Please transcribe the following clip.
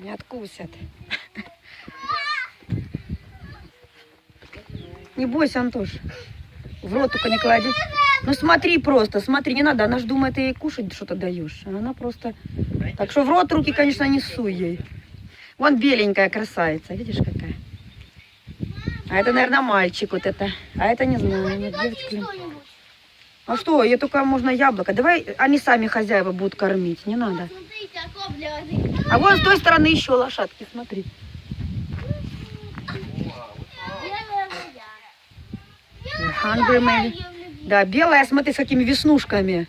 Не откусят. Не бойся, Антош. В рот только не клади. Ну смотри просто, смотри, не надо. Она же думает, ты ей кушать что-то даешь. А она просто... Так что в рот руки, конечно, не суй ей. Вон беленькая красавица, видишь какая? А это, наверное, мальчик вот это. А это не знаю, нет, девочка. А что, ей только можно яблоко. Давай они сами хозяева будут кормить, не надо. А вон с той стороны еще лошадки, смотри. Hungry maybe. Да, белая, смотри, с какими веснушками.